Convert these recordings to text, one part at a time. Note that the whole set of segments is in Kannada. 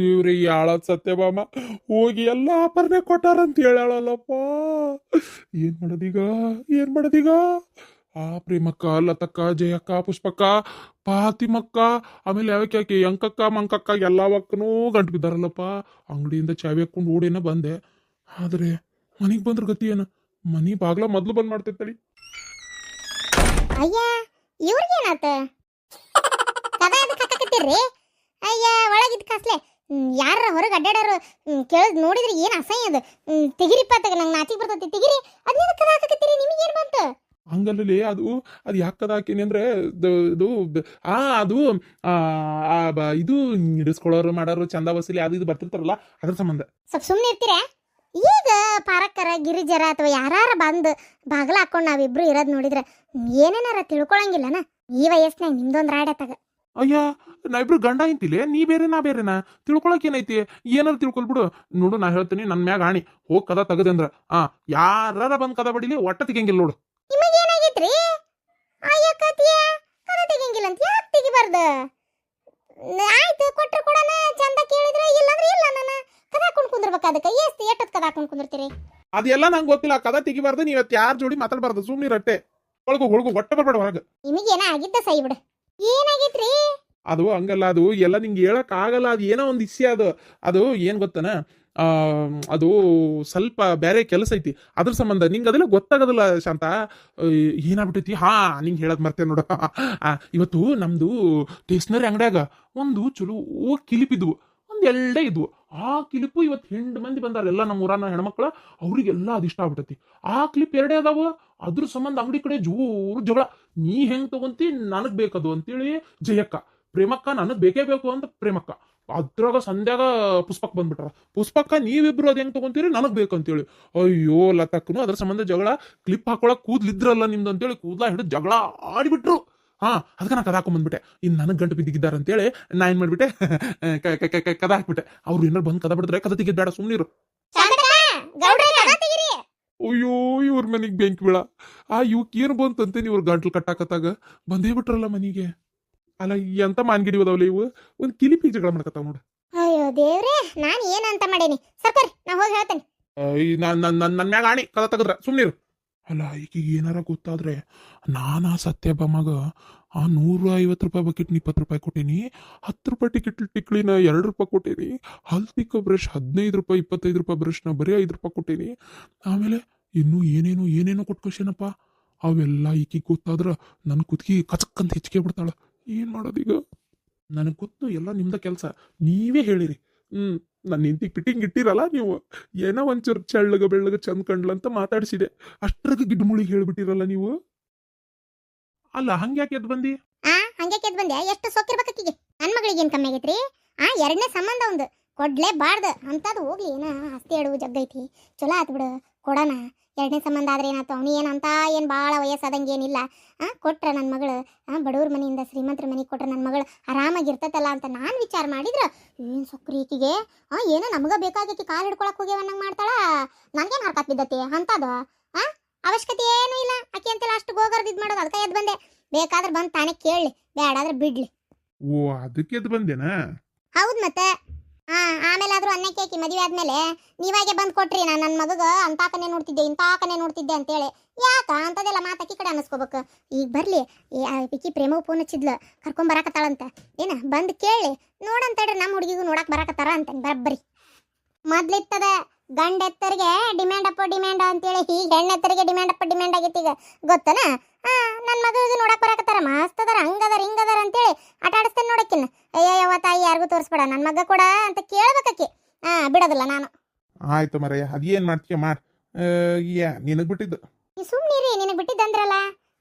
ದೇವ್ರಿ ಯಾಳದ್ ಸತ್ಯಭಾಮ ಹೋಗಿ ಎಲ್ಲ ಆಫರ್ನೇ ಕೊಟ್ಟಾರಂತ ಹೇಳಲ್ಲಪ್ಪ. ಏನ್ ಮಾಡೋದೀಗ ಏನ್ ಮಾಡೋದೀಗ? ಆ ಪ್ರೇಮಕ್ಕ, ಲತಕ್ಕ, ಜಯಕ್ಕ, ಪುಷ್ಪಕ್ಕ, ಫಾತಿಮಕ್ಕ, ಆಮೇಲೆ ಯಾವಕ್ಕೆ ಅಂಕಕ್ಕ ಮಂಕಕ್ಕ ಎಲ್ಲವಕ್ಕನೂ ಗಂಟು ಬಿದ್ದಾರಲ್ಲಪ್ಪ. ಅಂಗಡಿಯಿಂದ ಚಾವಿ ಹಾಕೊಂಡು ಓಡೇನ ಬಂದೆ. ಆದ್ರೆ ಮನಿಗ್ ಬಂದ್ರ ಗತಿ ಏನ? ಮನಿ ಬಾಗ್ಲ ಮೊದ್ಲು ಬಂದ್ ಮಾಡ್ತೈತಳಿ. ಅಯ್ಯ ಇವ್ರಿಗೇನಾತ ಕದ ಅದಕ್ಕೆ ಹಾಕಕತ್ತೀರ್ರಿ? ಅಯ್ಯ ಒಳಗಿದ್ ಕಾಸ್ಲೆ ಯಾರ ಹೊರಗೆ ಅಡ್ಡಾಡೋರು ಕೇಳದ್ ನೋಡಿದ್ರೆ ಏನ್ ಅಸಹ್ಯ ಅದು. ತೆಗಿರಿಪ್ಪ ತಗ, ನಂಗೆ ನಾಚಿಗೆ ಬರ್ತೈತಿ, ತೆಗಿರಿ. ಅದನ್ನ ಕದ ಹಾಕಕತ್ತೀರಿ, ನಿಮಗೇನ್ ಬಂತು? ಹಂಗಲ್ಲೇ ಅದು ಯಾಕದ ಹಾಕೀನಿ ಅಂದ್ರೆ ಇದು ಅದು ಇದು ಹಿಡಿಸ್ಕೊಳ್ಳೋರು ಮಾಡೋರು ಚಂದ ವಸೂಲಿ ಅದು ಇದು ಬರ್ತಿರ್ತಾರಲ್ಲ ಅದ್ರ ಸಂಬಂಧ. ಸ್ವಲ್ಪ ಸುಮ್ಮನೆ ಇರ್ತೀರಾ? ಈಗ ಪಾರಕ್ಕರ ಗಿರಿಜರ ಅಥವಾ ಯಾರ ಬಂದು ಬಾಗ್ಲ ಹಾಕೊಂಡು ನಾವಿಬ್ರು ಇರೋದು ನೋಡಿದ್ರೆ ಏನೇನಾರ ತಿಳ್ಕೊಳಂಗಿಲ್ಲನ? ಈ ವಯಸ್ಸಿನಾಗ ನಿಮ್ದೊಂದು ರಾಡತ್ತಾಗ. ಅಯ್ಯ ನಾವಿಬ್ರು ಗಂಡ ಐತಿಲೆ, ನೀ ಬೇರೆ ನಾ ಬೇರೆನಾ? ತಿಳ್ಕೊಳಕ್ ಏನೈತಿ? ಏನಾರು ತಿಳ್ಕೊಳ್ಬಿಡು. ನೋಡು ನಾ ಹೇಳ್ತೀನಿ, ನನ್ ಮ್ಯಾಗ ಆಣಿ ಹೋಗ್ ಕದ ತಗದಂದ್ರ ಯಾರ ಬಂದ್ ಕದ ಬಡಿಲಿ ಒಟ್ಟ ತೆಗಿಯಂಗಿಲ್ಲ ನೋಡು. ನಿಮಗೇನಾಗೈತ್ರಿ? ಅಯ್ಯ ಕತಿಯ ಕದ ತೆಗಿಯಂಗಿಲ್ಲ ಅಂತ ಯಾಕೆ ತೆಗಿಬಾರ್ದು? ಆಯ್ತು ಕೊಟ್ರೆ ಕೊಡೋಣ, ಚಂದ ಕೇಳಿದ್ರೆ ಇಲ್ಲಾಂದ್ರೆ ಇಲ್ಲ. ನಾನು ಕದ ಹಾಕೊಂಡು ಕುಂದಿರ್ಬೇಕು. ಅದಕ್ಕೆ ಎಷ್ಟೊತ್ತು ಕದ ಹಾಕೊಂಡು ಕುಂದಿರ್ತೀರಿ? ಅದೆಲ್ಲ ನಂಗೆ ಗೊತ್ತಿಲ್ಲ. ಕದ ತೆಗಿಬಾರ್ದು, ನೀವ್ ಯಾರ ಜೋಡಿ ಮಾತಾಡ್ಬಾರ್ದು, ಸುಮ್ನಿರಟ್ಟೆ. ಒಳಗು ಒಟ್ಟ ಬರ್ಬೇಡ ಹೊರಗ. ನಿಮಗೇನ ಆಗಿದ್ದ ಸೈ ಬಿಡು. ಏನಾಗೈತ್ರಿ? ಅದು ಹಂಗಲ್ಲ, ಅದು ಎಲ್ಲ ನಿಂಗೆ ಹೇಳಕ್ ಆಗಲ್ಲ. ಅದು ಏನೋ ಒಂದು ಇಸ್ಯ ಅದು ಏನ್ ಗೊತ್ತನ, ಅದು ಸ್ವಲ್ಪ ಬೇರೆ ಕೆಲಸ ಐತಿ, ಅದ್ರ ಸಂಬಂಧ ನಿಂಗೆ ಅದೆಲ್ಲ ಗೊತ್ತಾಗೋದಿಲ್ಲ ಶಾಂತ. ಏನಾಗ್ಬಿಟ್ಟೈತಿ, ನಿಂಗೆ ಹೇಳದ್ ಮರ್ತೇನೆ ನೋಡ. ಇವತ್ತು ನಮ್ದು ಸ್ಟೇಷನರಿ ಅಂಗಡ್ಯಾಗ ಒಂದು ಚಲೋ ಕಿಲಿಪಿದ್ವು, ಒಂದ್ ಎರಡೇ ಇದ್ವು. ಆ ಕ್ಲಿಪ್ಪು ಇವತ್ತು 8 ಮಂದಿ ಬಂದಾರ, ಎಲ್ಲ ನಮ್ಮ ಊರನ್ನ ಹೆಣ್ಮಕ್ಳ, ಅವ್ರಿಗೆಲ್ಲ ಅದಿಷ್ಟ ಆಗ್ಬಿಟ್ಟೈತಿ. ಆ ಕ್ಲಿಪ್ ಎರಡೇ ಅದಾವ, ಅದ್ರ ಸಂಬಂಧ ಅಂಗಡಿ ಕಡೆ ಜೋರು ಜಗಳ. ನೀ ಹೆಂಗ್ ತಗೊಂತಿ, ನನಗ್ ಬೇಕದು ಅಂತೇಳಿ ಜಯಕ್ಕ, ಪ್ರೇಮಕ್ಕ ನನಗ್ ಬೇಕೇ ಬೇಕು ಅಂತ ಪ್ರೇಮಕ್ಕ. ಅದ್ರಾಗ ಸಂಧ್ಯಾಗ ಪುಷ್ಪಕ್ ಬಂದ್ಬಿಟ್ರ. ಪುಷ್ಪಕ್ಕ ನೀವಿಬ್ರು ಅದ್ ಹೆಂಗ್ ತಗೊಂತೀರಿ, ನನಗ್ ಬೇಕಂತೇಳಿ. ಅಯ್ಯೋ ಲತಕ್ಕನು ಅದ್ರ ಸಂಬಂಧ ಜಗಳ. ಕ್ಲಿಪ್ ಹಾಕೊಳಕ್ ಕೂದ್ಲಿದ್ರಲ್ಲ ನಿಮ್ದು ಅಂತೇಳಿ ಕೂದ್ಲಾ ಹಿಡಿದು ಜಗಳ ಆಡಿಬಿಟ್ರು. ಅದಕ್ಕೆ ನಾ ಕದ ಹಾಕೊಂಡ್ಬಂದ್ಬಿಟ್ಟೆ. ಇನ್ನು ನನಗೆ ಗಂಟು ಬಿದ್ದಿದ್ದಾರೆ ಅಂತೇಳಿ ನಾ ಏನ್ ಮಾಡ್ಬಿಟ್ಟೆ, ಕದ ಹಾಕ್ಬಿಟ್ಟೆ. ಅವ್ರು ಏನಾರು ಬಂದು ಕದ ಬಿಡಿದ್ರೆ ಕದ ತೆಗಿದ್ ಬೇಡ, ಸುಮ್ನಿರು. ಅಯ್ಯೋ ಇವ್ರ ಮನಿಗ್ ಬೆಂಕಿ ಬೀಳ. ಇವಕ್ ಏನು ಬಂತಂತೇನಿ, ಇವ್ರ ಗಂಟ್ಲು ಕಟ್ಟಾಕತ್ತಾಗ ಬಂದೇ ಬಿಟ್ರಲ್ಲ ಮನಿಗೆ. ಅಲ್ಲ ಎಂತ ಮಾನ್ಗಿಡಿಯೋದವಲ್ಲ ಇವು, ಒಂದ್ ಕಿಲಿಪಿ ಜಗಳ ಮಾಡ್ಕತ್ತಾವ ನೋಡ. ಅಯ್ಯೋ ದೇವ್ರೆ, ನಾನು ಏನಂತ ಮಾಡೇನಿ? ಸರ್ಕಾರಿ ನಾ ಹೋಗಿ ಹೇಳ್ತೇನೆ. ನನ್ ಮ್ಯಾಗ ಆಣಿ ಕದ ತೆಗದ್ರ ಸುಮ್ನಿರು. ಅಲ್ಲ ಈಗೀಗ ಏನಾರ ಗೊತ್ತಾದ್ರೆ, ನಾನಾ ಸತ್ಯಭಾಮಗ 150 ರೂಪಾಯಿ ಬಕೆಟ್ 20 ರೂಪಾಯಿ ಕೊಟ್ಟೇನಿ, 10 ರೂಪಾಯಿ ಟಿಕ್ಳಿನ 2 ರೂಪಾಯಿ ಕೊಟ್ಟೇನಿ, ಹಲ್ತಿಕ್ಕ ಬ್ರಷ್ 15 ರೂಪಾಯಿ 25 ರೂಪಾಯಿ ಬ್ರಷ್ನ ಬರೀ 5 ರೂಪಾಯಿ ಕೊಟ್ಟೇನಿ. ಆಮೇಲೆ ಇನ್ನೂ ಏನೇನೋ ಕೊಟ್ಕೊಶೇನಪ್ಪ. ಅವೆಲ್ಲ ಈಕಿಗೆ ಗೊತ್ತಾದ್ರ ನನ್ನ ಕುತ್ಕಿ ಕಚಕ್ಕಂತ ಹೆಚ್ಚಿಗೆ ಬಿಡ್ತಾಳ. ಏನ್ ಮಾಡೋದೀಗ? ನನಗೆ ಗೊತ್ತು ಎಲ್ಲ ನಿಮ್ದ ಕೆಲಸ, ನೀವೇ ಹೇಳಿರಿ. ನನ್ನ ನಿಂತಿಗೆ ಫಿಟ್ಟಿಂಗ್ ಇಟ್ಟಿರಲ್ಲ ನೀವು, ಏನೋ ಒಂಚೂರು ಬೆಳ್ಳಗ ಚಂದ ಕಂಡ್ಲಂತ ಮಾತಾಡ್ಸಿದೆ, ಅಷ್ಟ್ರಾಗ ಗಿಡ್ಮುಳಿಗೆ ಹೇಳ್ಬಿಟ್ಟಿರಲ್ಲ ನೀವು. ಅಲ್ಲ ಹಂಗ್ಯಾಕೆ ಎದ್ ಬಂದಿ? ಹಂಗೆ ಕೆದ್ ಬಂದೆ. ಎಷ್ಟು ಸೋಕಿರ್ಬೇಕೀಗೆ? ನನ್ನ ಮಗಳಿಗೆ ಏನ್ ಕಮ್ಮಿ ಆಗೈತ್ರಿ? ಎರಡನೇ ಸಂಬಂಧ ಒಂದು ಕೊಡ್ಲೇಬಾರ್ದು ಅಂತದು. ಹೋಗ್ಲಿ, ಏನ ಆಸ್ತಿ ಅಡುವು ಜಗ್ಗೈತಿ, ಚಲೋ ಆತ್ ಬಿಡು, ಕೊಡೋಣ. ಎರಡನೇ ಸಂಬಂಧ ಆದ್ರೆ ಏನಾಯ್ತು? ಅವನಿ ಏನಂತ ಏನು ಭಾಳ ವಯಸ್ಸಾದಂಗೆ ಏನಿಲ್ಲ. ಕೊಟ್ರ ನನ್ನ ಮಗಳು ಬಡವ್ರ ಮನೆಯಿಂದ ಶ್ರೀಮಂತರ ಮನೆಗೆ ಕೊಟ್ರೆ ನನ್ನ ಮಗಳು ಆರಾಮಾಗಿರ್ತೈತಲ್ಲ ಅಂತ ನಾನು ವಿಚಾರ ಮಾಡಿದ್ರ, ಏನು ಸೊಕ್ರಿ ಈಕಿಗೆ ಏನೋ ನಮಗ ಬೇಕಾಗಿ ಕಾಲು ಹಿಡ್ಕೊಳಕ್ ಹೋಗ್ಯವನ್ನಂಗೆ ಮಾಡ್ತಾಳ. ನನಗೇನು ಹರ್ಕತ್ ಬಿದ್ದತಿ ಅಂತದು? ಅವಶ್ಯಕತೆ ಏನೂ ಇಲ್ಲ. ಆಕೆ ಅಂತೆಲ್ಲ ಅಷ್ಟು ಗೋಗರ್ದು ಇದು ಮಾಡೋದು. ಅದಕ್ಕೆ ಎದ್ದು ಬಂದೆ. ಬೇಕಾದ್ರೆ ಬಂದು ತಾನೇ ಕೇಳಲಿ, ಬೇಡಾದ್ರೆ ಬಿಡ್ಲಿ. ಓ ಅದಕ್ಕೆ ಎದ್ದು ಬಂದೇನಾ? ಹೌದು ಮತ್ತೆ. ಆಮೇಲೆ ಆದ್ರೂ ಅನ್ನಕ್ಕೆ ಆಕಿ ಮದುವೆ ಆದ್ಮೇಲೆ ನೀವಾಗೆ ಬಂದು ಕೊಟ್ರಿ, ನಾನು ನನ್ನ ಮಗಗ ಅಂತಾಕನೆ ನೋಡ್ತಿದ್ದೆ ಇಂತಾಕನೆ ನೋಡ್ತಿದ್ದೆ ಅಂತೇಳಿ. ಯಾಕ ಅಂತದೆಲ್ಲ ಮಾತಾಕಿ ಕಡೆ ಅನ್ನಿಸ್ಕೋಬೇಕು. ಈಗ ಬರ್ಲಿ, ಪಿಕ್ಕಿ ಪ್ರೇಮವು ಫೋನ್ ಹಚ್ಚಿದ್ಲು, ಕರ್ಕೊಂಡ್ ಬರಾಕತ್ತಾಳಂತ. ಏನ ಬಂದು ಕೇಳಿ ನೋಡಂತೇಳ್ರಿ, ನಮ್ಮ ಹುಡುಗಿಗೂ ನೋಡಕ್ ಬರಾಕತ್ತಾರ ಅಂತೇನೆ. ಬರಬ್ಬರಿ ಮೊದ್ಲಿತ್ತದ ಗಂಡ ಎತ್ತರಿಗೆ ಡಿಮ್ಯಾಂಡ್ ಅಪ್ಪ ಡಿಮ್ಯಾಂಡ್ ಅಂತೇಳಿ, ಈಗ ಹೆಣ್ಣೆತ್ತರಿಗೆ ಡಿಮ್ಯಾಂಡ್ ಅಪ್ಪ ಡಿಮ್ಯಾಂಡ್ ಆಗೈತಿ. ಈಗ ಗೊತ್ತನ? ನನ್ನ ಮಗಳಿಗೆ ನೋಡಕ್ ಬರಾಕತ್ತಾರ, ಮಸ್ತ್ ಅದಾರ, ಹಂಗದಾರ ಹಿಂಗದಾರ ಅಂತೇಳಿ ಆಟ ಆಡಿಸ್ತೇನೆ ನೋಡಕ್ಕಿನ್ನ. ಅಯ್ಯವ್ವ ತಾಯಿ ಯಾರಿಗೂ ತೋರಿಸ್ಬೇಡ, ನನ್ನ ಮಗ ಕೂಡ ಅಂತ ಕೇಳ್ಬೇಕಿ. ಬಿಡೋದಿಲ್ಲ ನಾನು. ಆಯ್ತು ಮರಯ್ಯ, ಅದೇನ್ ಮಾಡ್ತೀಯ ಮಾಡ್. ನಿನಗ್ ಬಿಟ್ಟಿದ್ದು. ಸುಮ್ನಿರಿ, ನಿನಗೆ ಬಿಟ್ಟಿದ್ದಂದ್ರಲ್ಲ,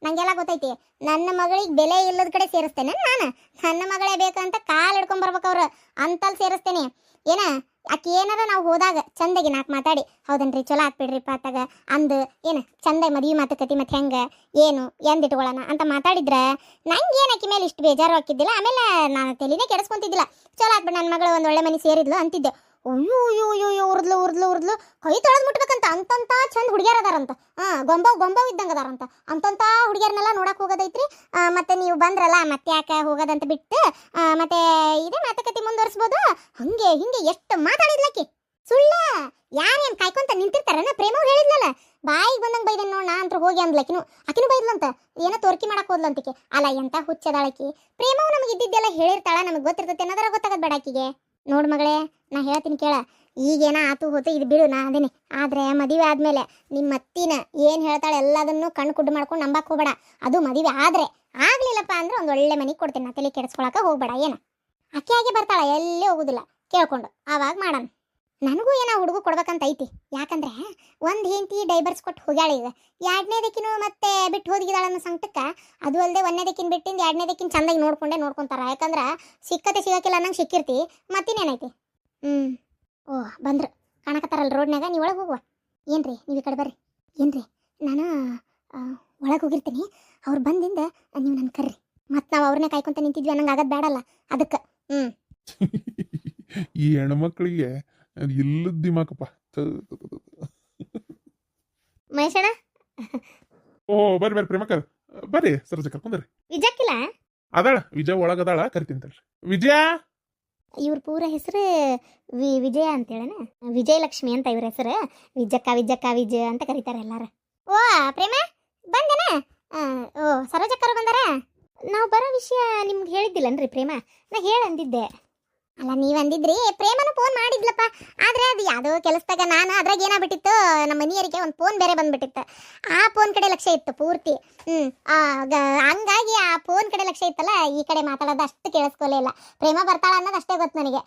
ನಂಗೆಲ್ಲ ಗೊತ್ತೈತಿ. ನನ್ನ ಮಗಳಿಗೆ ಬೆಲೆ ಇಲ್ಲದ ಕಡೆ ಸೇರಿಸ್ತೇನೆ ನಾನು. ನನ್ನ ಮಗಳೇ ಬೇಕಂತ ಕಾಲು ಹಿಡ್ಕೊಂಡ್ ಬರ್ಬೇಕವ್ರು ಅಂತಲ್ಲಿ ಸೇರಿಸ್ತೇನೆ. ಏನ ಆಕೆ ಏನಾರ ನಾವು ಹೋದಾಗ ಚಂದಗೆ ನಾಲ್ಕು ಮಾತಾಡಿ, ಹೌದನ್ರಿ ಚಲೋ ಹಾಕ್ಬಿಡ್ರಿಪ್ಪ ಅತ್ತಾಗ ಅಂದು ಏನು ಚಂದ ಮದುವೆ ಮಾತುಕತೆ ಮತ್ತೆ ಹೆಂಗೆ ಏನು ಎಂದಿಟ್ಕೊಳ್ಳೋಣ ಅಂತ ಮಾತಾಡಿದ್ರೆ ನಂಗೆ ಏನು ಆಕೆ ಮೇಲೆ ಇಷ್ಟು ಬೇಜಾರು ಹಾಕಿದ್ದಿಲ್ಲ. ಆಮೇಲೆ ನಾನು ತಲೆನೇ ಕೆಡಿಸ್ಕೊಂತಿದ್ದಿಲ್ಲ. ಚಲೋ ಹಾಕ್ಬಿಟ್ಟು ನನ್ನ ಮಗಳು ಒಂದು ಒಳ್ಳೆ ಮನೆ ಸೇರಿದ್ಲು ಅಂತಿದ್ದೆ. ಅಯ್ಯೋ ಅಯ್ಯೋ ಅಯ್ಯೋ ಅಯ್ಯೋ, ಉರ್ದ್ಲು ಉರ್ದ್ಲು ಉರ್ದ್ಲು ಕೈ ತೊಳೆದ್ ಮುಟ್ಬೇಕಂತ ಅಂತಂತ ಚಂದ ಹುಡುಗಿಯರ್ ಅದಾರಂತ. ಗೊಂಬವ್ ಇದ್ದಂಗ ಅದಾರಂತ. ಅಂತಂತ ಹುಡುಗಿಯರ್ನೆಲ್ಲ ನೋಡಕ್ ಹೋಗೋದೈತ್ರಿ. ಮತ್ತೆ ನೀವು ಬಂದ್ರಲ್ಲ ಮತ್ತೆ ಯಾಕೆ ಹೋಗೋದಂತ ಬಿಟ್ಟು ಮತ್ತೆ ಇದೇ ಮಾತುಕತೆ ಮುಂದುವರಿಸ್ಬೋದು. ಹಂಗೆ ಹಿಂಗೆ ಎಷ್ಟು ಮಾತಾಡಿದ್ಲಕ್ಕಿ. ಸುಳ್ಳ ಯಾರೇನ್ ಕಾಯ್ಕೊಂತ ನಿಂತಿರ್ತಾರನ? ಪ್ರೇಮವ್ ಹೇಳಿದ್ಲಲ್ಲ, ಬಾಯಿಗೆ ಬಂದಂಗ ಬೈದನ್ ನೋಡ್, ನಾ ಅಂತ ಹೋಗಿ ಅಂದ್ಲಕಿನು. ಆಕಿನೂ ಬೈದ್ಲಂತ, ಏನೋ ತೋರ್ಕಿ ಮಾಡಕ್ ಹೋದ್ಲಂತಿಕೆ. ಅಲ್ಲ ಎಂತ ಹುಚ್ಚದಾಳಕಿ. ಪ್ರೇಮವ್ ನಮಗೆ ಇದ್ದಿದ್ದೆಲ್ಲ ಹೇಳಿರ್ತಾಳ, ನಮಗೆ ಗೊತ್ತಿರ್ತೈತೆ ಅನ್ನೋದ್ರ ಗೊತ್ತಾಗದ್ ಬೇಡ ಆಕಿಗೆ. ನೋಡ್ ಮಗಳೇ, ನಾ ಹೇಳ್ತೀನಿ ಕೇಳ. ಈಗೇನ ಆತು ಹೋತು ಇದು ಬಿಡು, ನಾ ಅದೇನೆ. ಆದ್ರೆ ಮದುವೆ ಆದ್ಮೇಲೆ ನಿಮ್ಮ ಅತ್ತಿನ ಏನ್ ಹೇಳ್ತಾಳೆ ಎಲ್ಲದನ್ನು ಕಣ್ಣು ಕುಡ್ಡು ಮಾಡ್ಕೊಂಡು ನಂಬಕ್ ಹೋಗ್ಬೇಡ. ಅದು ಮದುವೆ ಆದ್ರೆ ಆಗ್ಲಿಲ್ಲಪ್ಪ ಅಂದ್ರೆ ಒಂದ್ ಒಳ್ಳೆ ಮನೆಗೆ ಕೊಡ್ತೀನಿ, ನಾ ತಲೆ ಕೆಡಿಸ್ಕೊಳಕ ಹೋಗ್ಬೇಡ. ಏನ ಆಕೆ ಆಗಿ ಬರ್ತಾಳ, ಎಲ್ಲೇ ಹೋಗುದಿಲ್ಲ, ಕೇಳ್ಕೊಂಡು ಆವಾಗ ಮಾಡೋಣ. ನನಗೂ ಏನೋ ಹುಡುಗ ಕೊಡ್ಬೇಕಂತ ಐತಿ. ಯಾಕಂದ್ರೆ ಒಂದ್ ಹೆಂಡತಿ ಡೈವರ್ಸ್ ಕೊಟ್ಟು ಹೋಗ್ಯಾಳ. ಈಗ ಎರಡನೇದಕ್ಕಿನೂ ಮತ್ತೆ ಬಿಟ್ಟು ಹೋಗಿದಾಳ ಅನ್ನೋ ಸಂಕಟಕ್ಕ. ಅದು ಅಲ್ಲದೆ ಒಂದನೇದಕ್ಕಿನ ಬಿಟ್ಟಿಂದ ಎರಡನೇದಕ್ಕಿನ ಚಂದಾಗಿ ನೋಡ್ಕೊಂತಾರ. ಯಾಕಂದ್ರ ಸಿಕ್ಕತೆ ಸಿಗಕ್ಕಿಲ್ಲ ಅನ್ನಂಗೆ ಸಿಕ್ಕಿರ್ತಿ, ಮತ್ತಿನೇನೈತಿ. ಓ ಬಂದ್ರು ಕಾಣಕತ್ತಾರಲ್ಲ ರೋಡ್ನಾಗ, ನೀವು ಒಳಗೆ ಹೋಗುವ. ಏನ್ರಿ ನೀವು ಈ ಕಡೆ ಬರ್ರಿ. ಏನ್ರಿ ನಾನು ಒಳಗೆ ಹೋಗಿರ್ತೀನಿ, ಅವ್ರು ಬಂದಿಂದ ನೀವು ನನ್ನ ಕರ್ರಿ. ಮತ್ತು ನಾವು ಅವ್ರನ್ನೇ ಕಾಯ್ಕೊಂತ ನಿಂತಿದ್ವಿ ಅನ್ನಂಗೆ ಆಗದ್ ಬೇಡಲ್ಲ, ಅದಕ್ಕೆ. ಈ ಹೆಣ್ಮಕ್ಳಿಗೆ ಇಲ್ಲದ ದಿಮಾಕಪ್ಪ. ಮಹೇಶಣ್ಣ, ಓ ಬರ್ರಿ ಬರ್ರಿ ಪ್ರೇಮಕರ್, ಬರ್ರಿ ಸರೋಜ ಕರ್ಕೊಂಡ್ರಿ. ವಿಜಯಕ್ಕಿಲ್ಲ ಅದಾಳ, ವಿಜಯ ಒಳಗದಾಳ, ಕರಿತಿಂತಲ್ರಿ. ವಿಜಯ ಇವ್ರ ಪೂರ ಹೆಸರು ವಿಜಯ ಅಂತೇಳನ, ವಿಜಯಲಕ್ಷ್ಮಿ ಅಂತ ಇವ್ರ ಹೆಸರು. ವಿಜಕ್ಕ ವಿಜಯ ಅಂತ ಕರೀತಾರೆ ಎಲ್ಲಾರ. ಓ ಪ್ರೇಮ ಬಂದೇನ? ಓ ಸರೋಜಕ್ಕರು ಬಂದಾರ. ನಾವು ಬರೋ ವಿಷಯ ನಿಮ್ಗೆ ಹೇಳಿದ್ದಿಲ್ಲನ್ರಿ ಪ್ರೇಮ? ನಾ ಹೇಳಂದಿದ್ದೆ. ಅಲ್ಲ ನೀವು ಅಂದಿದ್ರಿ, ಪ್ರೇಮನು ಫೋನ್ ಮಾಡಿದ್ಲಪ್ಪ. ಆದ್ರೆ ಅದು ಯಾವುದೋ ಕೆಲಸದಾಗ ನಾನು ಅದ್ರಾಗ ಏನಾಗ್ಬಿಟ್ಟಿತ್ತು, ನಮ್ಮ ಮನೆಯವರಿಗೆ ಒಂದು ಫೋನ್ ಬೇರೆ ಬಂದ್ಬಿಟ್ಟಿತ್ತು. ಆ ಫೋನ್ ಕಡೆ ಲಕ್ಷ್ಯ ಇತ್ತು ಪೂರ್ತಿ. ಹಂಗಾಗಿ ಆ ಫೋನ್ ಕಡೆ ಲಕ್ಷ್ಯ ಇತ್ತಲ್ಲ, ಈ ಕಡೆ ಮಾತಾಡೋದು ಅಷ್ಟು ಕೇಳಿಸ್ಕೊಲೇ ಇಲ್ಲ. ಪ್ರೇಮ ಬರ್ತಾಳ ಅನ್ನೋದು ಅಷ್ಟೇ ಗೊತ್ತು ನನಗೆ.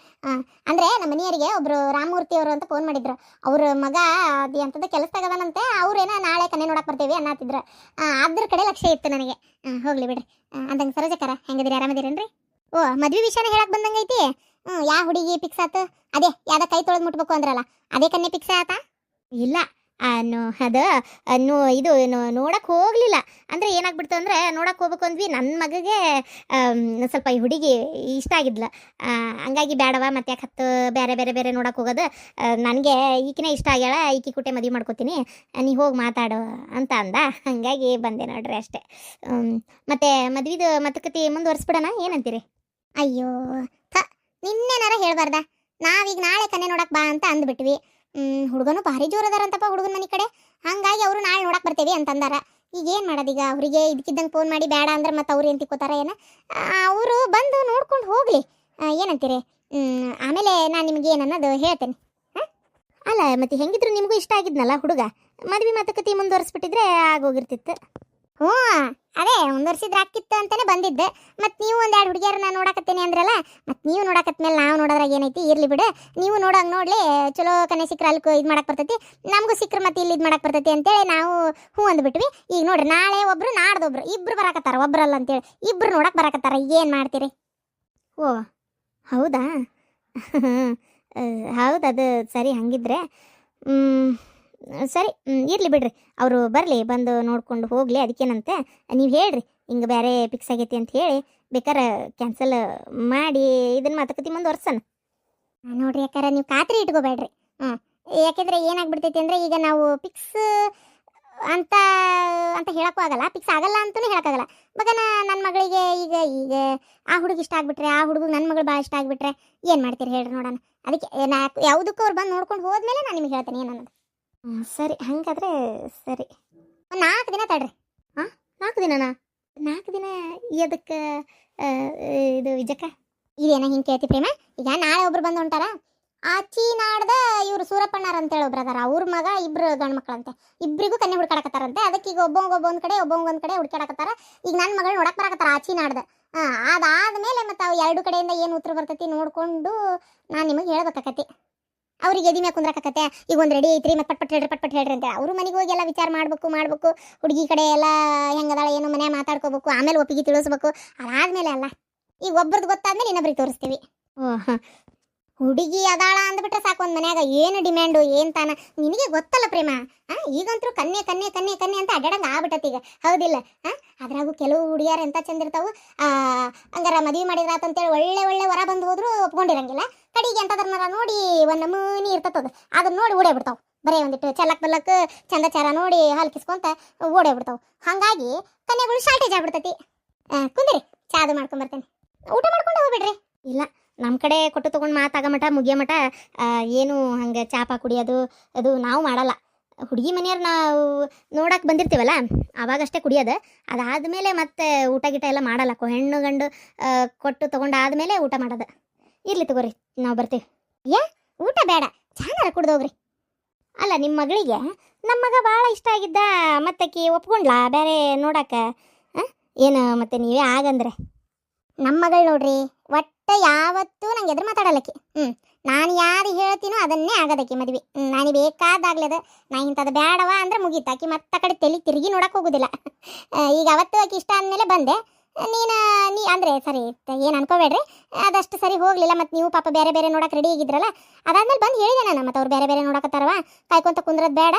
ಅಂದ್ರೆ ನಮ್ಮ ಮನೆಯವರಿಗೆ ಒಬ್ರು ರಾಮಮೂರ್ತಿ ಅವರು ಅಂತ ಫೋನ್ ಮಾಡಿದ್ರು. ಅವ್ರ ಮಗ ಅದು ಎಂಥದ್ದು ಕೆಲಸದಾಗದಾನಂತೆ, ಅವ್ರೇನ ನಾಳೆ ಕನ್ನೆ ನೋಡಕ್ ಬರ್ತೇವೆ ಅನ್ನತ್ತಿದ್ರು. ಅದ್ರ ಕಡೆ ಲಕ್ಷ್ಯ ಇತ್ತು ನನಗೆ. ಹೋಗ್ಲಿ ಬಿಡ್ರಿ. ಅಂದಂಗೆ ಸರೋಜಕ್ಕರ ಹೆಂಗದಿರಿ, ಆರಾಮದಿರೇನ್ರಿ? ಓ ಮದ್ವೆ ವಿಷಯನ ಹೇಳಕ್ ಬಂದಂಗೈತಿ. ಯಾವ ಹುಡುಗಿ ಫಿಕ್ಸ್ ಆತ? ಅದೇ ಯಾವ್ದ ಕೈ ತೊಳೆದ್ ಮುಟ್ಬೇಕು ಅಂದ್ರಲ್ಲ, ಅದೇ ಕನ್ನೆ ಫಿಕ್ಸ್ ಆತ? ಇಲ್ಲ ಇದು ನೋಡಕ್ ಹೋಗ್ಲಿಲ್ಲ. ಅಂದ್ರೆ ಏನಾಗ್ಬಿಡ್ತು ಅಂದ್ರೆ, ನೋಡಕ್ ಹೋಗ್ಬೇಕು ಅಂದ್ವಿ. ನನ್ನ ಮಗಗೆ ಸ್ವಲ್ಪ ಈ ಹುಡುಗಿ ಇಷ್ಟ ಆಗಿದ್ಲ. ಹಂಗಾಗಿ ಬೇಡವ ಮತ್ತೆ ಯಾಕೆ ಹತ್ತು ಬೇರೆ ಬೇರೆ ಬೇರೆ ನೋಡಕ್ ಹೋಗೋದು, ನನಗೆ ಈಕಿನೇ ಇಷ್ಟ ಆಗ್ಯಾಳ, ಈಕಿ ಕುಟೆ ಮದುವೆ ಮಾಡ್ಕೋತೀನಿ, ನೀ ಹೋಗಿ ಮಾತಾಡು ಅಂತ ಅಂದ. ಹಂಗಾಗಿ ಬಂದೆ ನೋಡ್ರಿ ಅಷ್ಟೇ. ಮತ್ತೆ ಮದ್ವಿದು ಮಾತುಕತೆ ಮುಂದುವರ್ಸ್ಬಿಡೋಣ, ಏನಂತೀರಿ? ಅಯ್ಯೋ ನಿನ್ನೆನಾರ ಹೇಳ್ಬಾರ್ದ? ನಾವೀಗ ನಾಳೆ ಕನ್ನೆ ನೋಡಕ್ ಬಾ ಅಂತ ಅಂದ್ಬಿಟ್ವಿ. ಹುಡುಗನು ಭಾರಿ ಜೋರದಾರಂತಪ್ಪ ಹುಡುಗನ ಮನೆ ಕಡೆ. ಹಂಗಾಗಿ ಅವರು ನಾಳೆ ನೋಡಕ್ ಬರ್ತೇವೆ ಅಂತಂದಾರ. ಈಗ ಏನು ಮಾಡೋದೀಗ? ಅವರಿಗೆ ಇದಕ್ಕಿದ್ದಂಗೆ ಫೋನ್ ಮಾಡಿ ಬೇಡ ಅಂದ್ರೆ ಮತ್ತೆ ಅವ್ರು ಏನು ತಿಕ್ಕೋತಾರ ಏನ? ಅವರು ಬಂದು ನೋಡ್ಕೊಂಡು ಹೋಗ್ಲಿ, ಏನಂತೀರಿ? ಆಮೇಲೆ ನಾನು ನಿಮ್ಗೆ ಏನನ್ನೋದು ಹೇಳ್ತೇನೆ. ಅಲ್ಲ ಮತ್ತೆ ಹೆಂಗಿದ್ರು ನಿಮಗೂ ಇಷ್ಟ ಆಗಿದ್ನಲ್ಲ ಹುಡುಗ, ಮದ್ವೆ ಮಾತುಕತೆ ಮುಂದುವರಿಸ್ಬಿಟ್ಟಿದ್ರೆ ಆಗೋಗಿರ್ತಿತ್ತು. ಹ್ಞೂ ಅದೇ ಮುಂದುವರ್ಸಿದ್ರೆ ಆಗ್ತಿತ್ತು ಅಂತಾನೆ ಬಂದಿದ್ದೆ. ಮತ್ತು ನೀವು ಒಂದೆರಡು ಹುಡುಗಿಯರನ್ನ ನೋಡಕತ್ತೇನೆ ಅಂದ್ರಲ್ಲ, ಮತ್ತು ನೀವು ನೋಡಕತ್ಮೇಲೆ ನಾವು ನೋಡೋದ್ರಾಗ ಏನೈತಿ, ಇರ್ಲಿ ಬಿಡು. ನೀವು ನೋಡೋಂಗೆ ನೋಡ್ಲಿ, ಚಲೋ ಕನೆ ಸಿಕ್ಕರೆ ಅಲ್ಲಿ ಇದು ಮಾಡಕ್ಕೆ ಬರ್ತೈತಿ, ನಮಗೂ ಸಿಕ್ಕರೆ ಮತ್ತೆ ಇಲ್ಲಿ ಇದು ಮಾಡಕ್ಕೆ ಬರ್ತೈತಿ ಅಂತೇಳಿ ನಾವು ಹ್ಞೂ ಅಂದ್ಬಿಟ್ವಿ. ಈಗ ನೋಡ್ರಿ, ನಾಳೆ ಒಬ್ರು ನಾಡ್ದೊಬ್ರು ಇಬ್ರು ಬರಾಕತ್ತಾರ, ಒಬ್ರಲ್ಲ ಅಂತೇಳಿ ಇಬ್ರು ನೋಡಕ್ಕೆ ಬರಾಕತ್ತಾರ. ಏನು ಮಾಡ್ತೀರಿ? ಓ ಹೌದಾ? ಹೌದು, ಅದು ಸರಿ. ಹಂಗಿದ್ರೆ ಸರಿ, ಇರಲಿ ಬಿಡ್ರಿ. ಅವರು ಬರಲಿ, ಬಂದು ನೋಡ್ಕೊಂಡು ಹೋಗಲಿ, ಅದಕ್ಕೇನಂತೆ. ನೀವು ಹೇಳ್ರಿ ಹಿಂಗೆ ಬೇರೆ ಫಿಕ್ಸ್ ಆಗೈತಿ ಅಂತ ಹೇಳಿ, ಬೇಕಾರೆ ಕ್ಯಾನ್ಸಲ್ ಮಾಡಿ ಇದನ್ನ ಮಾತುಕತೆ ಮುಂದುವರ್ಸೋಣ. ನೋಡ್ರಿ ಯಾಕಂದ್ರೆ ನೀವು ಖಾತ್ರಿ ಇಟ್ಕೋಬೇಡ್ರಿ. ಯಾಕೆಂದ್ರೆ ಏನಾಗ್ಬಿಡ್ತೈತಿ ಅಂದರೆ, ಈಗ ನಾವು ಫಿಕ್ಸ್ ಅಂತ ಅಂತ ಹೇಳಕ್ಕೂ ಆಗಲ್ಲ, ಫಿಕ್ಸ್ ಆಗಲ್ಲ ಅಂತಲೂ ಹೇಳೋಕ್ಕಾಗಲ್ಲ. ಮಗನ ನನ್ನ ಮಗಳಿಗೆ ಈಗ ಈಗ ಆ ಹುಡುಗ ಇಷ್ಟ ಆಗಿಬಿಟ್ರೆ, ಆ ಹುಡುಗ ನನ್ನ ಮಗಳು ಭಾಳ ಇಷ್ಟ ಆಗಿಬಿಟ್ರೆ ಏನು ಮಾಡ್ತೀರಿ ಹೇಳ್ರಿ ನೋಡೋಣ. ಅದಕ್ಕೆ ಯಾವುದಕ್ಕೂ ಅವ್ರು ಬಂದು ನೋಡ್ಕೊಂಡು ಹೋದ್ಮೇಲೆ ನಾನು ನಿಮಗೆ ಹೇಳ್ತೇನೆ ಏನನ್ನೋದು. ಸರಿ, ಹಾಗಾದ್ರೆ ಸರಿ. 4 ದಿನ ತಡ್ರಿ. 4 ದಿನನಾ? 4 ದಿನ ಅದಕ್ಕೆ ಇದು ವಿಜಕ್ಕ ಇದೇನ ಹಿಂಗೆ ಕೇಳ್ತಿ ಪ್ರೇಮ? ಈಗ ನಾಳೆ ಒಬ್ರು ಬಂದು ಹೊಂಟಾರ, ಆಚಿ ನಾಡ್ದ ಇವ್ರು ಸೂರಪ್ಪಣ್ಣಾರ ಅಂತೇಳಿ ಒಬ್ರು ಅದಾರ. ಅವ್ರ ಮಗ ಇಬ್ರು ಗಂಡು ಮಕ್ಕಳಂತೆ, ಇಬ್ಬರಿಗೂ ಕನ್ನೆ ಹುಡ್ಕಾಡಕತ್ತಾರಂತೆ. ಅದಕ್ಕೆ ಈಗ ಒಬ್ಬ ಒಂದು ಕಡೆ ಒಂದು ಕಡೆ ಹುಡ್ಕಾಡಕತ್ತಾರ. ಈಗ ನನ್ನ ಮಗಳು ನೋಡಕ್ ಬರಕತ್ತಾರ ಆಚಿ ನಾಡ್ದ. ಅದಾದ್ಮೇಲೆ ಮತ್ತೆ ಅವು 2 ಕಡೆಯಿಂದ ಏನು ಉತ್ತರ ಬರ್ತೈತಿ ನೋಡ್ಕೊಂಡು ನಾನು ನಿಮಗೆ ಹೇಳ್ಬೇಕಾಕತಿ. ಅವ್ರಿಗೆ ಎದಿ ಮ್ಯಾಗ ಕುಂದ್ರಾಕತ್ತೆ. ಈಗ ಒಂದು ರೆಡಿ ಐತ್ರಿ, ಮತ್ತೆ ಪಟ್ ಹೇಳ್ರಿ ಅಂತ ಅವ್ರ ಮನೆಗೆ ಹೋಗಿ ಎಲ್ಲ ವಿಚಾರ ಮಾಡ್ಬೇಕು. ಹುಡುಗಿ ಕಡೆ ಎಲ್ಲ ಹೆಂಗದಾಳ ಏನು ಮನೆ ಮಾತಾಡ್ಕೋಬೇಕು, ಆಮೇಲೆ ಒಪ್ಪಿಗೆ ತಿಳಿಸ್ಬೇಕು. ಅದಾದ್ಮೇಲೆ ಅಲ್ಲ, ಈಗ ಒಬ್ರದ್ದು ಗೊತ್ತಾದ್ಮೇಲೆ ಇನ್ನೊಬ್ರಿಗೆ ತೋರಿಸ್ತೀವಿ. ಹುಡುಗಿ ಅದಾಳ ಅಂದ್ಬಿಟ್ರೆ ಸಾಕು ಒಂದ್ ಮನ್ಯಾಗ ಏನು ಡಿಮ್ಯಾಂಡು ಏನ್ ತಾನ ನಿನಗೆ ಗೊತ್ತಲ್ಲ ಪ್ರೇಮ. ಈಗಂತೂ ಕನ್ಯೆ ಕನ್ಯೆ ಕನ್ಯೆ ಕನ್ಯೆ ಅಂತ ಅಡ್ಡಾಡಂಗ ಆಗ್ಬಿಟ್ಟತಿ ಈಗ, ಹೌದಿಲ್ಲ? ಅದ್ರಾಗೂ ಕೆಲವು ಹುಡುಗಿಯರು ಎಂತ ಚಂದ ಇರ್ತಾವು. ಹಂಗಾರ ಮದ್ವಿ ಮಾಡಿದ್ರ ಅಂತೇಳಿ ಒಳ್ಳೆ ಒಳ್ಳೆ ವರ ಬಂದು ಹೋದ್ರು ಒಪ್ಕೊಂಡಿರಂಗಿಲ್ಲ. ಕಡಿಗೆ ಎಂತದ್ರನಾರ ನೋಡಿ ಒಂದ್ ನಮೂನಿ ಇರ್ತದ, ಅದನ್ನ ನೋಡಿ ಓಡೇ ಬಿಡ್ತಾವ್. ಬರೇ ಒಂದಿಟ್ಟು ಚಲಕ್ ಬಲ್ಲಕ್ ಚಂದಚಾರ ನೋಡಿ ಹಲ್ಕಿಸ್ಕೊಂತ ಓಡೇ ಬಿಡ್ತಾವ್. ಹಂಗಾಗಿ ಕನ್ಯೆಗಳು ಶಾರ್ಟೇಜ್ ಆಗ್ಬಿಡ್ತತಿ. ಕುಂದಿರಿ, ಚಾದು ಮಾಡ್ಕೊಂಡ್ ಬರ್ತೇನೆ, ಊಟ ಮಾಡ್ಕೊಂಡು ಹೋಗ್ಬಿಡ್ರಿ. ಇಲ್ಲ, ನಮ್ಮ ಕಡೆ ಕೊಟ್ಟು ತೊಗೊಂಡು ಮಾತಾಗ ಮಠ ಮುಗಿಯೋ ಮಠ ಏನು ಹಂಗೆ ಚಾಪಾ ಕುಡಿಯೋದು ಅದು ನಾವು ಮಾಡಲ್ಲ. ಹುಡುಗಿ ಮನೆಯವ್ರು ನಾವು ನೋಡಕ್ಕೆ ಬಂದಿರ್ತೀವಲ್ಲ ಅವಾಗಷ್ಟೇ ಕುಡಿಯೋದು. ಅದಾದಮೇಲೆ ಮತ್ತೆ ಊಟ ಗೀಟ ಎಲ್ಲ ಮಾಡಲ್ಲ. ಹೆಣ್ಣು ಗಂಡು ಕೊಟ್ಟು ತೊಗೊಂಡಾದ್ಮೇಲೆ ಊಟ ಮಾಡೋದು. ಇರ್ಲಿ ತಗೋರಿ, ನಾವು ಬರ್ತೀವಿ. ಊಟ ಬೇಡ, ಚಾನಾರ ಕುಡ್ದೋಗ್ರಿ. ಅಲ್ಲ, ನಿಮ್ಮ ಮಗಳಿಗೆ ನಮ್ಮ ಮಗ ಭಾಳ ಇಷ್ಟ ಆಗಿದ್ದ, ಮತ್ತಕ್ಕಿ ಒಪ್ಕೊಂಡ್ಲಾ ಬೇರೆ ನೋಡಕ್ಕೆ? ಏನು ಮತ್ತೆ ನೀವೇ ಆಗಂದ್ರೆ? ನಮ್ಮ ಮಗಳು ನೋಡ್ರಿ, ಒಟ್ಟು ಯಾವತ್ತೂ ನಂಗೆ ಎದುರು ಮಾತಾಡಲ್ಲಕ್ಕಿ. ನಾನು ಯಾರು ಹೇಳ್ತೀನೋ ಅದನ್ನೇ ಆಗೋದಕ್ಕೆ ಮದ್ವಿ. ನಾನು ಬೇಕಾದಾಗ್ಲದ ನಾ ಇಂಥದ್ದು ಬೇಡವ ಅಂದ್ರೆ ಮುಗೀತಾಕಿ ಮತ್ತೆ ಕಡೆ ತಲೆ ತಿರುಗಿ ನೋಡಕ್ಕೆ ಹೋಗೋದಿಲ್ಲ. ಈಗ ಅವತ್ತು ಆಕಿ ಇಷ್ಟ ಅಂದಮೇಲೆ ಬಂದೆ. ನೀ ಅಂದರೆ ಸರಿ ಏನು ಅನ್ಕೋಬೇಡ್ರಿ, ಅದಷ್ಟು ಸರಿ ಹೋಗಲಿಲ್ಲ. ಮತ್ತು ನೀವು ಪಾಪ ಬೇರೆ ಬೇರೆ ನೋಡಕ್ಕೆ ರೆಡಿ ಆಗಿದ್ರಲ್ಲ, ಅದಾದ್ಮೇಲೆ ಬಂದು ಹೇಳಿದೆ ನಾನು. ಮತ್ತು ಅವ್ರು ಬೇರೆ ಬೇರೆ ನೋಡಕತ್ತಾರವ, ಕಾಯ್ಕೊಂತ ಕುಂದ್ರದ್ ಬೇಡ,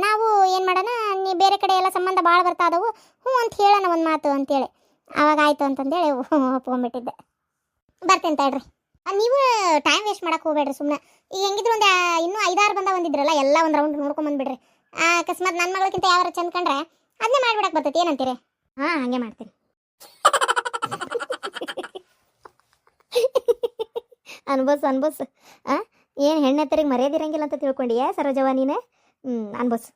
ನಾವು ಏನು ಮಾಡೋಣ, ನೀ ಬೇರೆ ಕಡೆ ಎಲ್ಲ ಸಂಬಂಧ ಭಾಳ ಬರ್ತಾ ಅದವು, ಹ್ಞೂ ಅಂತ ಹೇಳೋಣ ಒಂದು ಮಾತು ಅಂತೇಳಿ. ಅವಾಗ ಆಯಿತು ಅಂತಂದೇಳಿ ಒಪ್ಕೊಂಡ್ಬಿಟ್ಟಿದ್ದೆ. ಬರ್ತೇನೆ ತಡ್ರಿ. ನೀವು ಟೈಮ್ ವೇಸ್ಟ್ ಮಾಡಕ್ಕೆ ಹೋಗ್ಬೇಡ್ರಿ ಸುಮ್ಮನೆ. ಈಗ ಹೆಂಗಿದ್ರು ಒಂದು ಇನ್ನೂ 5-6 ಬಂದ ಬಂದಿದ್ರಲ್ಲ, ಎಲ್ಲ ಒಂದು ರೌಂಡ್ ನೋಡ್ಕೊಂಬಂದ್ಬಿಡ್ರಿ. ಅಕಸ್ಮಾತ್ ನನ್ನ ಮಗಳಕ್ಕಿಂತ ಯಾರು ಚಂದ ಕಂಡ್ರೆ ಅದನ್ನೇ ಮಾಡಿಬಿಡಕ್ಕೆ ಬರ್ತೈತಿ. ಏನಂತೀರಿ? ಹಾಗೆ ಮಾಡ್ತೀನಿ. ಅನ್ಬೋಸ್. ಏನು ಹೆಣ್ಣೆತ್ತರಿಗೆ ಮರ್ಯಾದಿರಂಗಿಲ್ಲ ಅಂತ ತಿಳ್ಕೊಂಡಿಯಾ ಸರೋಜವ್ವ ನೀನು? ಅನ್ಬೋಸ್.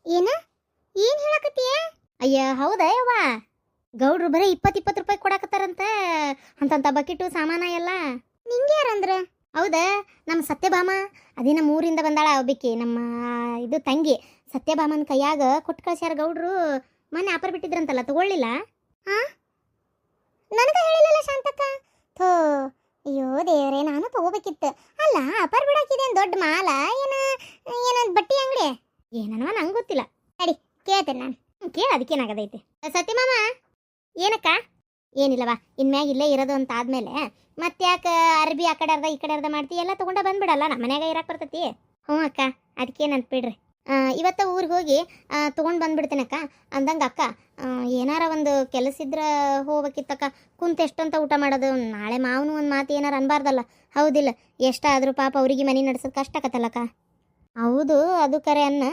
ಏನು ಹೇಳಕತ್ತೀಯ? ಅಯ್ಯ ಹೌದಾ ಯವ್ವ, ಗೌಡ್ರು ಬರೀ 20 ರೂಪಾಯಿ ಕೊಡಕತ್ತಾರಂತ ಅಂತಂತ ಬಕೆಟು ಸಾಮಾನ ಎಲ್ಲ. ನಿಂಗೆ ಯಾರಂದ್ರ? ಹೌದಾ, ನಮ್ಮ ಸತ್ಯಭಾಮ, ಅದೇ ನಮ್ಮ ಊರಿಂದ ಬಂದಾಳ ಒಬ್ಬಾಕಿ, ನಮ್ಮ ಇದು ತಂಗಿ ಸತ್ಯಭಾಮನ ಕೈಯಾಗ ಕೊಟ್ಟು ಕಳ್ಸ್ಯಾರ ಗೌಡ್ರು. ಮೊನ್ನೆ ಆಫರ್ ಬಿಟ್ಟಿದ್ರಂತಲ್ಲ, ತಗೊಳ್ಳಿಲ್ಲ? ನನಗೆ ಹೇಳಿಲ್ಲಲ್ಲ ಶಾಂತಕ್ಕ. ಥೋ, ಅಯ್ಯೋ ದೇವ್ರೆ, ನಾನು ತಗೋಬೇಕಿತ್ತು. ಅಲ್ಲ, ಆಫರ್ ಬಿಡಾಕಿದೆ ದೊಡ್ಡ ಮಾಲ ಏನೊಂದು ಬಟ್ಟೆ ಅಂಗಡಿ ಏನನ್ವ ನಂಗೆ ಗೊತ್ತಿಲ್ಲ. ನಡಿ ಕೇಳ್ತೇನೆ ನಾನು. ಕೇಳ, ಅದಕ್ಕೇನಾಗದೈತಿ. ಸತ್ಯಮಾಮ, ಏನಕ್ಕ? ಏನಿಲ್ಲವಾ, ಇನ್ಮ್ಯಾಗ ಇಲ್ಲೇ ಇರೋದು ಅಂತ ಆದ್ಮೇಲೆ ಮತ್ತೆ ಯಾಕೆ ಅರ್ಬಿ ಆ ಕಡೆ ಅರ್ಧ ಈ ಕಡೆ ಅರ್ಧ ಮಾಡ್ತಿ, ಎಲ್ಲ ತೊಗೊಂಡ ಬಂದ್ಬಿಡಲ್ಲ, ನಮ್ಮ ಮನ್ಯಾಗ ಇರಕ್ಕೆ ಬರ್ತೈತಿ. ಹ್ಞೂ ಅಕ್ಕ, ಅದಕ್ಕೇನಂತ ಬಿಡ್ರಿ. ಇವತ್ತು ಊರಿಗೆ ಹೋಗಿ ತೊಗೊಂಡು ಬಂದ್ಬಿಡ್ತೇನಕ್ಕ. ಅಂದಂಗೆ ಅಕ್ಕ, ಏನಾರ ಒಂದು ಕೆಲಸ ಇದ್ರೆ ಹೋಗ್ಬೇಕಿತ್ತಕ್ಕ. ಕುಂತ ಎಷ್ಟಂತ ಊಟ ಮಾಡೋದು, ನಾಳೆ ಮಾವನು ಒಂದು ಮಾತು ಏನಾರ ಅನ್ಬಾರ್ದಲ್ಲ, ಹೌದಿಲ್ಲ? ಎಷ್ಟಾದರೂ ಪಾಪ ಅವ್ರಿಗೆ ಮನೆ ನಡೆಸೋದು ಕಷ್ಟ ಆಕತ್ತಲ್ಲಕ್ಕ. ಹೌದು, ಅದು ಕರೆ ಅನ್ನ.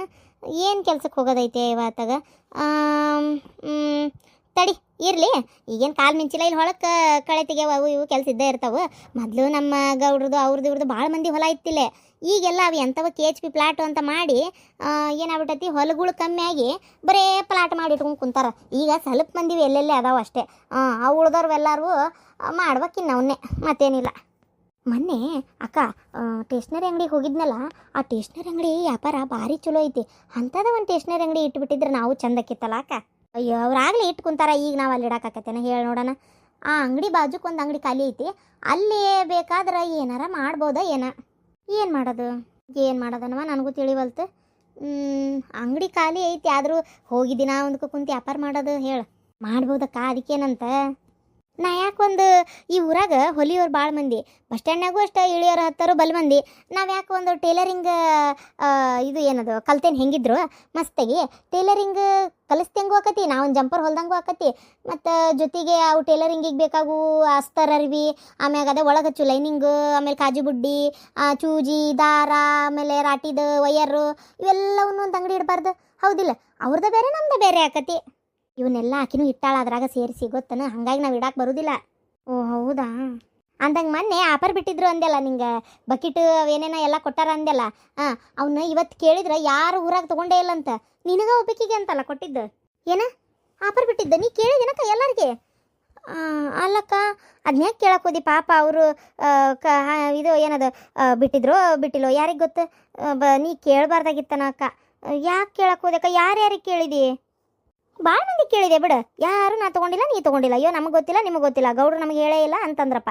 ಏನು ಕೆಲ್ಸಕ್ಕೆ ಹೋಗೋದೈತೆ ಇವತ್ತಾಗ? ತಡಿ ಇರಲಿ, ಈಗೇನು ಕಾಲು ಮಿಂಚಿಲ್ಲ. ಇಲ್ಲಿ ಹೊಳಕ್ಕೆ ಕಳೆ ತೆಗೆಯವು ಅವು ಇವು ಕೆಲಸ ಇದ್ದೇ ಇರ್ತಾವೆ. ಮೊದಲು ನಮ್ಮ ಗೌಡ್ರದ್ದು ಇವ್ರದ್ದು ಭಾಳ ಮಂದಿ ಹೊಲ ಇತ್ತಿಲ್ಲ. ಈಗೆಲ್ಲ ಅವು ಎಂಥವು KHP ಪ್ಲಾಟು ಅಂತ ಮಾಡಿ ಏನಾಗ್ಬಿಟ್ಟೈತಿ, ಹೊಲಗಳು ಕಮ್ಮಿ ಆಗಿ ಬರೇ ಪ್ಲಾಟ್ ಮಾಡಿ ಇಟ್ಕೊಂಡು ಕುಂತಾರ. ಈಗ ಸ್ವಲ್ಪ ಮಂದಿ ಎಲ್ಲೆಲ್ಲೇ ಅದಾವೆ ಅಷ್ಟೇ. ಅವು ಉಳ್ದವ್ರೆಲ್ಲರೂ ಮಾಡ್ಬೇಕಿನ್ನು ಅವನ್ನೇ, ಮತ್ತೇನಿಲ್ಲ. ಮೊನ್ನೆ ಅಕ್ಕ ಟೇಷ್ನರಿ ಅಂಗಡಿಗೆ ಹೋಗಿದ್ನಲ್ಲ, ಆ ಟೇಷ್ನರಿ ಅಂಗಡಿ ವ್ಯಾಪಾರ ಭಾರಿ ಚಲೋ ಐತಿ. ಅಂಥದ್ದು ಒಂದು ಟೇಷ್ನರಿ ಅಂಗಡಿ ಇಟ್ಬಿಟ್ಟಿದ್ರೆ ನಾವು ಚಂದಕ್ಕಿತ್ತಲ್ಲ ಅಕ್ಕ. ಅಯ್ಯೋ, ಅವ್ರಾಗಲೇ ಇಟ್ಟು ಕುಂತಾರ, ಈಗ ನಾವು ಅಲ್ಲಿ ಇಡಾಕತ್ತೇನೆ ಹೇಳಿ ನೋಡೋಣ. ಆ ಅಂಗಡಿ ಬಾಜುಕ್ಕೆ ಒಂದು ಅಂಗಡಿ ಖಾಲಿ ಐತಿ, ಅಲ್ಲಿ ಬೇಕಾದ್ರೆ ಏನಾರ ಮಾಡ್ಬೋದ ಏನು ಮಾಡೋದನವ ನನಗೂ ತಿಳಿವಲ್ತು. ಅಂಗಡಿ ಖಾಲಿ ಐತಿ, ಆದರೂ ಹೋಗಿದ್ದಿನ ಒಂದಕ್ಕೆ ಕುಂತು ವ್ಯಾಪಾರ ಮಾಡೋದು ಹೇಳು ಮಾಡ್ಬೋದಕ್ಕ. ಅದಕ್ಕೇನಂತ ನಾ ಯಾಕೊಂದು ಈ ಊರಾಗ ಹೊಲಿಯೋರು ಭಾಳ ಮಂದಿ, ಬಸ್ ಸ್ಟ್ಯಾಂಡ್ನಾಗೂ ಅಷ್ಟೇ ಇಳಿಯೋರು ಹತ್ತಾರು ಬಲ್ ಮಂದಿ. ನಾವು ಯಾಕೆ ಒಂದು ಟೇಲರಿಂಗ್ ಇದು ಏನದು ಕಲ್ತೇನೆ, ಹೆಂಗಿದ್ರು ಮಸ್ತಾಗಿ ಟೇಲರಿಂಗ್ ಕಲಿಸ್ದಂಗೂ ಆಕತಿ, ನಾವೊಂದು ಜಂಪರ್ ಹೊಲ್ದಂಗೂ ಆಕತಿ. ಮತ್ತು ಜೊತೆಗೆ ಅವು ಟೇಲರಿಂಗಿಗೆ ಬೇಕಾಗು ಅಸ್ತರ್ ಅರ್ವಿ, ಆಮ್ಯಾಗ ಅದೇ ಒಳಗೆ ಹಚ್ಚು ಲೈನಿಂಗು, ಆಮೇಲೆ ಕಾಜು ಬುಡ್ಡಿ, ಚೂಜಿ, ದಾರ, ಆಮೇಲೆ ರಾಟಿದು ವಯರು, ಇವೆಲ್ಲವನ್ನು ಒಂದು ಅಂಗಡಿ ಇಡಬಾರ್ದು, ಹೌದಿಲ್ಲ? ಅವ್ರದ್ದು ಬೇರೆ ನಮ್ದು ಬೇರೆ ಆಕತಿ. ಇವನ್ನೆಲ್ಲ ಆಕಿನೂ ಇಟ್ಟಾಳ ಅದ್ರಾಗ ಸೇರಿಸಿ, ಗೊತ್ತನ? ಹಾಗಾಗಿ ನಾವು ಇಡಕ್ಕೆ ಬರೋದಿಲ್ಲ. ಓ ಹೌದಾ? ಅಂದಂಗೆ ಮೊನ್ನೆ ಆಫರ್ ಬಿಟ್ಟಿದ್ರು ಅಂದೆಲ್ಲ, ನಿಂಗೆ ಬಕೆಟ್ ಅವೇನೇನೋ ಎಲ್ಲ ಕೊಟ್ಟಾರ ಅಂದೆಲ್ಲ. ಅವನ್ನ ಇವತ್ತು ಕೇಳಿದ್ರೆ ಯಾರು ಊರಾಗ ತೊಗೊಂಡೇ ಇಲ್ಲ ಅಂತ, ನಿನಗ ಒಬ್ಬಕಿಗೆ ಅಂತಲ್ಲ ಕೊಟ್ಟಿದ್ದು. ಏನ ಆಫರ್ ಬಿಟ್ಟಿದ್ದ? ನೀ ಕೇಳಿದೇನಕ್ಕ ಎಲ್ಲರಿಗೆ? ಅಲ್ಲಕ್ಕ, ಅದನ್ನ ಯಾಕೆ ಕೇಳಕ್ಕೆ ಹೋದಿ? ಪಾಪ ಅವರು ಇದು ಏನದು ಬಿಟ್ಟಿದ್ರು ಬಿಟ್ಟಿಲ್ಲೋ ಯಾರಿಗೆ ಗೊತ್ತು? ನೀ ಕೇಳಬಾರ್ದಾಗಿತ್ತನ ಅಕ್ಕ. ಯಾಕೆ ಕೇಳಕ್ಕೆ ಹೋದಕ್ಕ? ಯಾರ್ಯಾರಿಗೆ ಕೇಳಿದಿ? ಭಾಳ ಮಂದಿ ಕೇಳಿದೆ ಬಿಡು, ಯಾರು ನಾ ತೊಗೊಂಡಿಲ್ಲ ನೀ ತೊಗೊಂಡಿಲ್ಲ, ಅಯ್ಯೋ ನಮಗೆ ಗೊತ್ತಿಲ್ಲ ನಿಮಗೆ ಗೊತ್ತಿಲ್ಲ, ಗೌಡ್ರು ನಮಗೆ ಹೇಳೇ ಇಲ್ಲ ಅಂತಂದ್ರಪ್ಪ.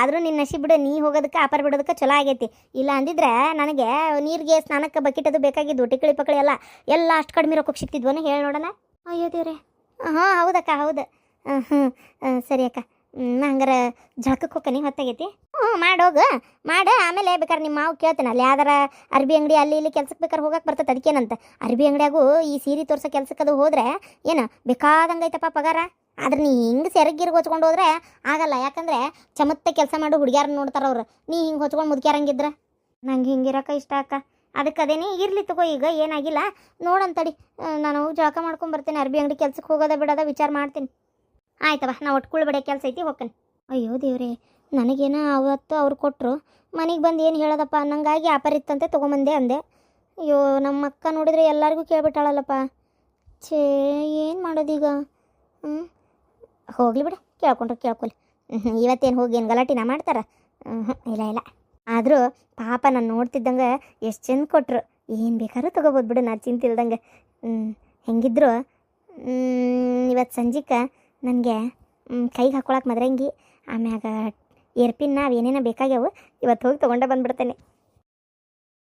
ಆದರೂ ನಿನ್ನ ನಶಿ ಬಿಡು, ನೀ ಹೋಗೋದಕ್ಕೆ ಆಫರ್ ಬಿಡೋದಕ್ಕೆ ಚಲೋ ಆಗೈತಿ. ಇಲ್ಲ ಅಂದಿದ್ರೆ ನನಗೆ ನೀರಿಗೆ ಸ್ನಾನಕ್ಕೆ ಬಕೆಟ್ ಅದು ಬೇಕಾಗಿದ್ದು, ಟಿಕ್ಕಳಿ ಪಕ್ಕಳಿ ಎಲ್ಲ ಅಷ್ಟು ಕಡಿಮೆ ರೊಕ್ಕಕ್ಕೆ ಸಿಗ್ತಿದ್ವನು ಹೇಳಿ ನೋಡೋಣ. ಅಯ್ಯೋ ದೇವ್ರೆ. ಹೌದಕ್ಕ, ಹೌದು. ಸರಿ ಅಕ್ಕ, ಹಂಗಾರೆ ಜಳಕಕ್ಕೆ ಹೋಗ್ಕನಿ ಹೊತ್ತಾಗೈತಿ. ಮಾಡೋಗು ಮಾಡ. ಆಮೇಲೆ ಬೇಕಾದ್ರೆ ನಿಮ್ಮ ಮಾವು ಕೇಳ್ತೇನೆ ಅಲ್ಲಿ ಯಾವ್ದಾರ ಅರ್ಬಿ ಅಂಗಡಿ ಅಲ್ಲಿ ಇಲ್ಲಿ ಕೆಲ್ಸಕ್ಕೆ ಬೇಕಾದ್ರೆ ಹೋಗಕ್ಕೆ ಬರ್ತದೆ. ಅದಕ್ಕೇನಂತ ಅರ್ಬಿ ಅಂಗಡಿಯಾಗೂ ಈ ಸೀರೆ ತೋರ್ಸೋ ಕೆಲ್ಸಕ್ಕೆ ಅದು ಹೋದ್ರೆ ಏನು ಬೇಕಾದಂಗೈತಪ್ಪ ಪಗಾರ. ಆದ್ರೆ ನೀ ಹಿಂಗೆ ಸೆರಗಿರ್ಗೆ ಹೊಚ್ಕೊಂಡು ಹೋದ್ರೆ ಆಗಲ್ಲ. ಯಾಕಂದ್ರೆ ಚಮತ್ತೆ ಕೆಲಸ ಮಾಡು ಹುಡುಗ್ಯಾರನ್ನ ನೋಡ್ತಾರ ಅವ್ರು. ನೀ ಹಿಂಗೆ ಹೊಚ್ಕೊಂಡು ಮುದ್ಕ್ಯಾರಂಗಿದ್ರ ನಂಗೆ ಹಿಂಗಿರಕ್ಕ ಇಷ್ಟ ಅಕ್ಕ. ಅದಕ್ಕೆ ಅದೇನೇ ಇರ್ಲಿ ತಗೋ, ಈಗ ಏನಾಗಿಲ್ಲ ನೋಡಂತಡಿ. ನಾನು ಜಳಕ ಮಾಡ್ಕೊಂಡು ಬರ್ತೇನೆ. ಅರ್ಬಿ ಅಂಗಡಿ ಕೆಲ್ಸಕ್ಕೆ ಹೋಗೋದ ಬಿಡೋದ ವಿಚಾರ ಮಾಡ್ತೀನಿ. ಆಯ್ತವ, ನಾ ಒಟ್ಕುಳು ಬಡಿಯೋ ಕೆಲಸ ಐತಿ ಹೋಗ್ಕೇನೆ. ಅಯ್ಯೋ ದೇವ್ರೆ, ನನಗೇನ ಅವತ್ತು ಅವ್ರು ಕೊಟ್ಟರು, ಮನೆಗೆ ಬಂದು ಏನು ಹೇಳೋದಪ್ಪ ಅನ್ನಂಗಾಗಿ ಆಪರ್ ಇತ್ತಂತೆ ತೊಗೊಂಬಂದೆ ಅಂದೆ. ಅಯ್ಯೋ ನಮ್ಮ ಅಕ್ಕ ನೋಡಿದ್ರೆ ಎಲ್ಲರಿಗೂ ಕೇಳ್ಬಿಟ್ಟಾಳಲ್ಲಪ್ಪ. ಛೇ, ಏನು ಮಾಡೋದೀಗ? ಹೋಗ್ಲಿ ಬಿಡ, ಕೇಳ್ಕೊಂಡ್ರೆ ಕೇಳ್ಕೊಲಿ. ಇವತ್ತೇನು ಹೋಗಿ ಏನು ಗಲಾಟಿನ ಮಾಡ್ತಾರ? ಇಲ್ಲ ಇಲ್ಲ. ಆದರೂ ಪಾಪ ನಾನು ನೋಡ್ತಿದ್ದಂಗೆ ಎಷ್ಟು ಚೆಂದ ಕೊಟ್ಟರು. ಏನು ಬೇಕಾದ್ರೂ ತೊಗೋಬೋದು ಬಿಡು, ನಾ ಚಿಂತಿಲ್ದಂಗೆ. ಹೆಂಗಿದ್ರು ಇವತ್ತು ಸಂಜಿಕ್ಕೆ ನನಗೆ ಕೈಗೆ ಹಾಕೊಳಕ್ಕೆ ಮದ್ರಂಗಿ, ಆಮ್ಯಾಗ ಏರ್ಪಿನ್ ಅವೇನೇನೋ ಬೇಕಾಗ್ಯಾವು. ಇವತ್ತು ಹೋಗಿ ತೊಗೊಂಡೆ ಬಂದುಬಿಡ್ತೇನೆ.